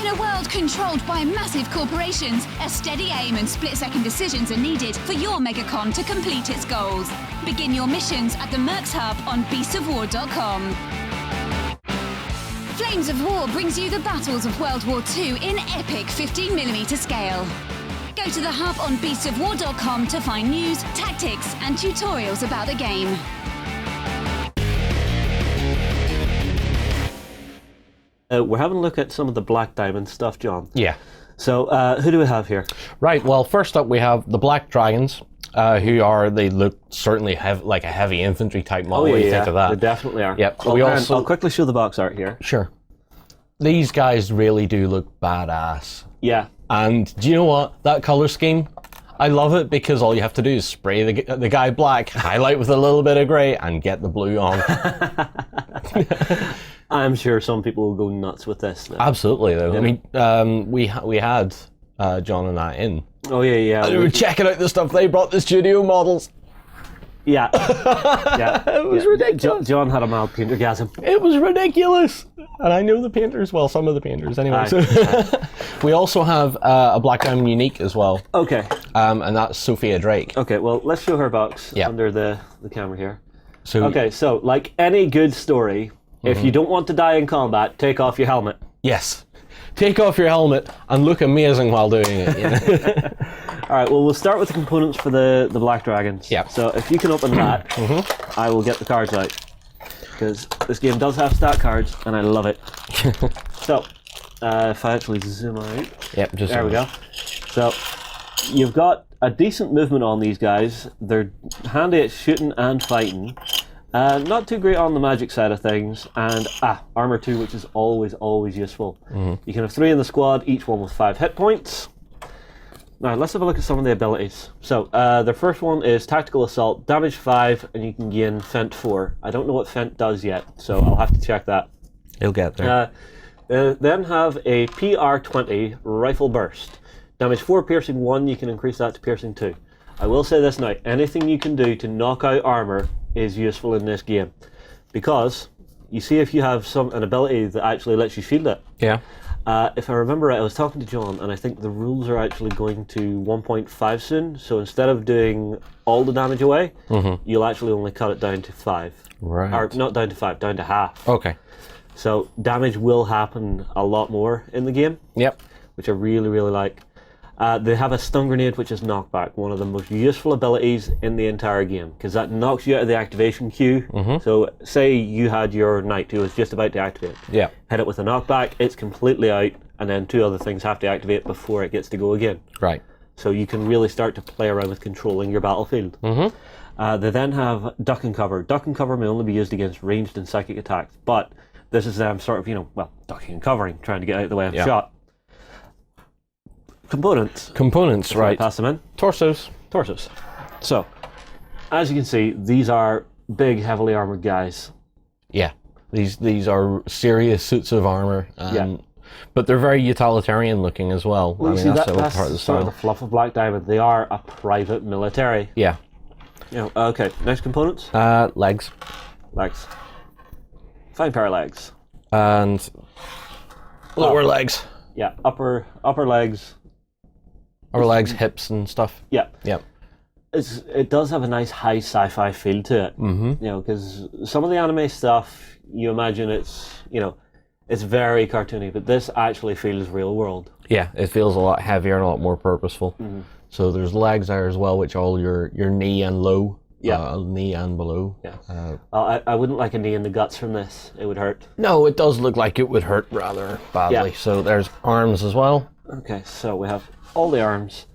In a world controlled by massive corporations, a steady aim and split-second decisions are needed for your Megacon to complete its goals. Begin your missions at the Mercs Hub on beastsofwar.com. Flames of War brings you the battles of World War II in epic 15mm scale. Go to the hub on beastsofwar.com to find news, tactics, and tutorials about the game. We're having a look at some of the Black Diamond stuff, John. Yeah. So, who do we have here? Right, well, first up we have the Black Dragons, they look certainly like a heavy infantry type model. What do you think of that? They definitely are. Yep. Well, I'll quickly show the box art here. Sure. These guys really do look badass. Yeah. And do you know what? That color scheme, I love it because all you have to do is spray the guy black, highlight with a little bit of grey, and get the blue on. I'm sure some people will go nuts with this now. Absolutely, though. Yeah. I mean, we had John and I in. Oh, yeah. And we were checking out the stuff they brought, the studio models. Yeah. Yeah. It was ridiculous. John had a mild paintergasm. It was ridiculous. And I know the painters, well, some of the painters anyway. We also have a Black Diamond Unique as well. Okay. And that's Sophia Drake. Okay, well, let's show her box under the camera here. So, okay, so like any good story, if you don't want to die in combat, take off your helmet. Yes. Take off your helmet and look amazing while doing it. You know? All right, well, we'll start with the components for the Black Dragons. Yeah. So if you can open that, I will get the cards out. Because this game does have stat cards, and I love it. So, if I actually zoom out. Yep, just there we go. So, you've got a decent movement on these guys. They're handy at shooting and fighting. Not too great on the magic side of things. And, armour 2, which is always useful. You can have 3 in the squad, each one with 5 hit points. Now, let's have a look at some of the abilities. So, the first one is Tactical Assault, damage 5, and you can gain Fent 4. I don't know what Fent does yet, so I'll have to check that. You'll get there. Then have a PR20 Rifle Burst. Damage 4, piercing 1, you can increase that to piercing 2. I will say this now, anything you can do to knock out armour is useful in this game. Because, you see if you have an ability that actually lets you shield it. Yeah. If I remember right, I was talking to John, and I think the rules are actually going to 1.5 soon, so instead of doing all the damage away, you'll actually only cut it down to 5. Right. Or not down to 5, down to half. Okay. So damage will happen a lot more in the game. Yep. Which I really like. They have a stun grenade, which is knockback, one of the most useful abilities in the entire game, because that knocks you out of the activation queue. So say you had your knight who was just about to activate. Yeah. Hit it with a knockback, it's completely out, and then 2 other things have to activate before it gets to go again. Right. So you can really start to play around with controlling your battlefield. They then have duck and cover. Duck and cover may only be used against ranged and psychic attacks, but this is them sort of, ducking and covering, trying to get out of the way of shot. Components, right. Pass them in. Torsos. So, as you can see, these are big, heavily armoured guys. Yeah. These are serious suits of armour. But they're very utilitarian looking as well. Well, that's that's part of the sort of style. the fluff of Black Diamond. They are a private military. Yeah. Okay, next components. Legs. Legs. Fine pair of legs. And lower legs. Yeah, upper legs. Upper legs, hips and stuff. Yeah. Yep. It does have a nice high sci-fi feel to it. Because some of the anime stuff, you imagine it's very cartoony, but this actually feels real world. Yeah, it feels a lot heavier and a lot more purposeful. So there's legs there as well, which all your knee and low. Yeah. Knee and below. Yeah. I wouldn't like a knee in the guts from this. It would hurt. No, it does look like it would hurt rather badly. Yeah. So there's arms as well. Okay, so we have all the arms.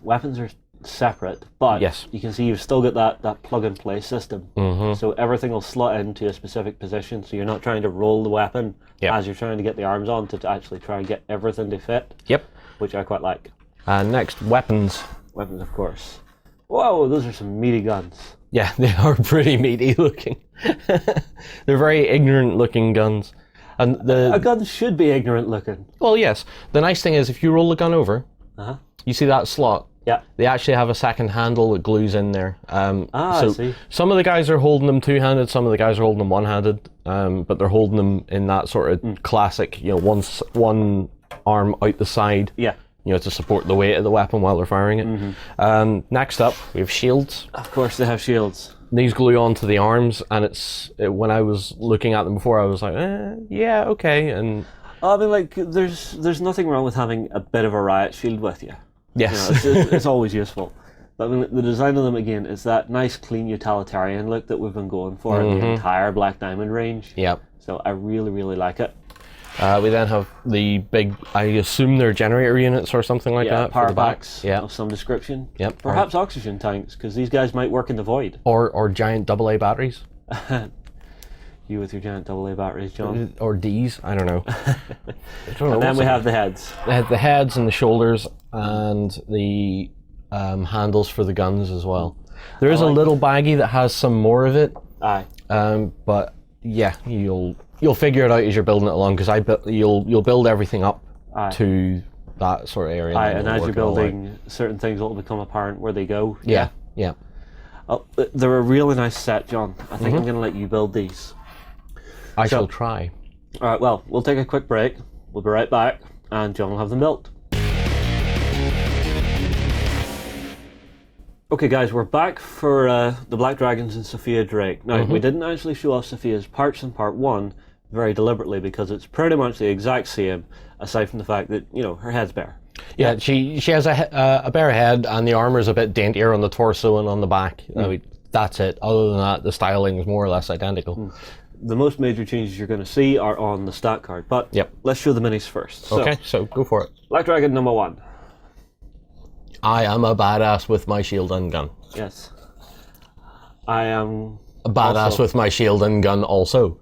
Weapons are separate, but you can see you've still got that plug-and-play system. So everything will slot into a specific position, so you're not trying to roll the weapon as you're trying to get the arms on to actually try and get everything to fit. Yep. Which I quite like. Next, weapons. Weapons, of course. Whoa, those are some meaty guns. Yeah, they are pretty meaty looking. They're very ignorant looking guns. And a gun should be ignorant looking. Well, yes. The nice thing is if you roll the gun over, you see that slot, Yeah. They actually have a second handle that glues in there. I see. Some of the guys are holding them two-handed, some of the guys are holding them one-handed, but they're holding them in that sort of classic, one arm out the side. Yeah. To support the weight of the weapon while they're firing it. Next up, we have shields. Of course, they have shields. These glue onto the arms, and when I was looking at them before, I was like, yeah, okay. And I mean, like, there's nothing wrong with having a bit of a riot shield with you. yes, It's always useful. But I mean, the design of them, again, is that nice, clean, utilitarian look that we've been going for in the entire Black Diamond range. yep. So I really, really like it. We then have the big, I assume they're generator units or something like that. Power for the back. packs Yeah. of some description. Yep. Perhaps oxygen tanks, because these guys might work in the void. Or giant AA batteries. You with your giant AA batteries, John. Or Ds, I don't know. And then we have the heads. They have the heads and the shoulders and the handles for the guns as well. There is a little baggie that has some more of it. Aye. But yeah, you'll figure it out as you're building it along, because you'll build everything up to that sort of area. Aye, and as you're building, certain things will become apparent where they go. Yeah. Oh, they're a really nice set, John. I think I'm going to let you build these. I shall try. All right, well, we'll take a quick break. We'll be right back, and John will have them built. Okay, guys, we're back for the Black Dragons and Sophia Drake. Now, we didn't actually show off Sophia's parts in part 1 very deliberately, because it's pretty much the exact same, aside from the fact that, her head's bare. Yeah, she has a bare head, and the armor is a bit daintier on the torso and on the back. I mean, that's it. Other than that, the styling is more or less identical. The most major changes you're going to see are on the stat card, but let's show the minis first. Okay, so go for it. Black Dragon number 1. I am a badass with my shield and gun. Yes. I am a badass with my shield and gun also.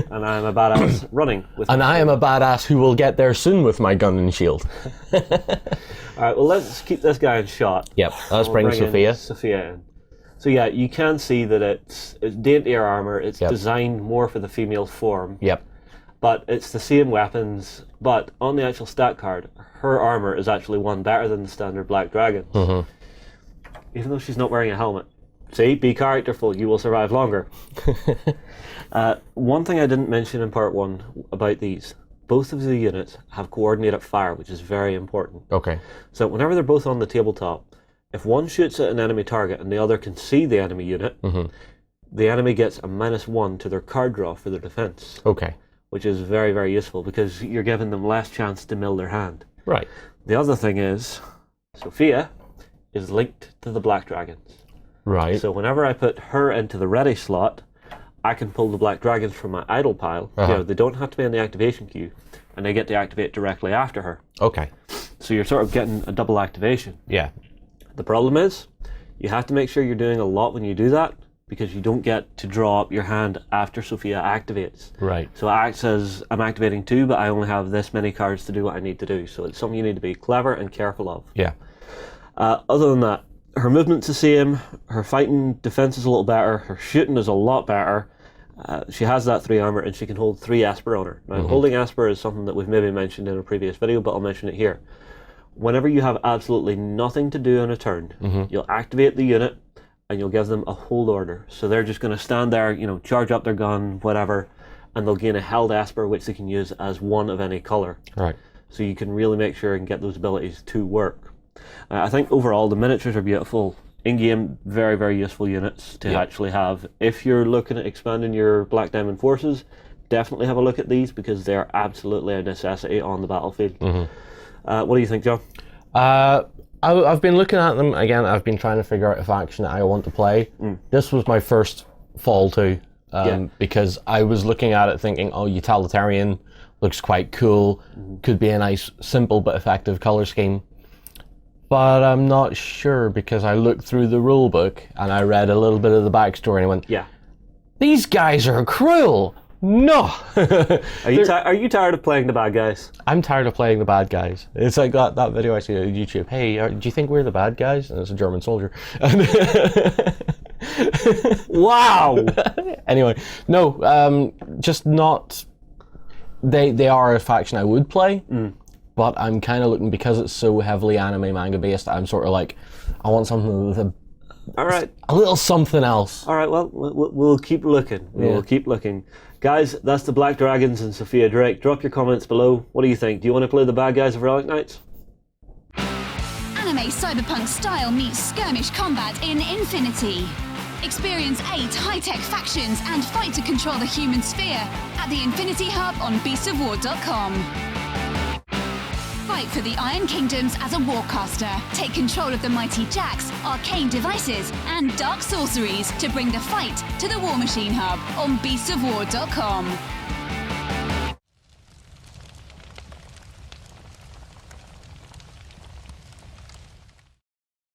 And I am a badass running with and I am a badass who will get there soon with my gun and shield. Alright, well, let's keep this guy in shot. Yep, let's bring Sophia. Sophia in. So yeah, you can see that it's daintier armor. It's designed more for the female form. Yep. But it's the same weapons. But on the actual stat card, her armor is actually one better than the standard Black Dragon. Even though she's not wearing a helmet. See, be characterful. You will survive longer. One thing I didn't mention in part 1 about these: both of the units have coordinated fire, which is very important. Okay. So whenever they're both on the tabletop, if one shoots at an enemy target and the other can see the enemy unit, the enemy gets a -1 to their card draw for their defense. Okay. Which is very, very useful, because you're giving them less chance to mill their hand. Right. The other thing is, Sophia is linked to the Black Dragons. Right. So whenever I put her into the ready slot, I can pull the Black Dragons from my idle pile. They don't have to be in the activation queue, and they get to activate directly after her. Okay. So you're sort of getting a double activation. Yeah. The problem is, you have to make sure you're doing a lot when you do that, because you don't get to draw up your hand after Sophia activates. Right. So it acts as I'm activating 2, but I only have this many cards to do what I need to do. So it's something you need to be clever and careful of. Yeah. Other than that, her movement's the same, her fighting defense is a little better, her shooting is a lot better. She has that 3 armor, and she can hold 3 Esper on her. Now, holding Esper is something that we've maybe mentioned in a previous video, but I'll mention it here. Whenever you have absolutely nothing to do on a turn, you'll activate the unit, and you'll give them a hold order. So they're just going to stand there, charge up their gun, whatever, and they'll gain a held Esper, which they can use as one of any color. Right. So you can really make sure and get those abilities to work. I think overall the miniatures are beautiful. In-game, very, very useful units to actually have. If you're looking at expanding your Black Diamond forces, definitely have a look at these, because they're absolutely a necessity on the battlefield. What do you think, John? I've been looking at them again. I've been trying to figure out a faction that I want to play. This was my first fall to, because I was looking at it thinking, oh, utilitarian looks quite cool. Could be a nice, simple but effective color scheme. But I'm not sure, because I looked through the rule book and I read a little bit of the backstory and I went, these guys are cruel. No. Are you tired of playing the bad guys? I'm tired of playing the bad guys. It's like that video I see on YouTube. Hey, do you think we're the bad guys? And it's a German soldier. Wow. Anyway, no, just not. They are a faction I would play, but I'm kind of looking, because it's so heavily anime manga based, I'm sort of like, I want something with All right. a little something else. All right, well, we'll keep looking. We'll keep looking. Guys, that's the Black Dragons and Sophia Drake. Drop your comments below. What do you think? Do you want to play the bad guys of Relic Knights? Anime cyberpunk style meets skirmish combat in Infinity. Experience 8 high-tech factions and fight to control the human sphere at the Infinity Hub on beastofwar.com. Fight for the Iron Kingdoms as a warcaster. Take control of the mighty jacks, arcane devices, and dark sorceries to bring the fight to the War Machine Hub on beastofwar.com.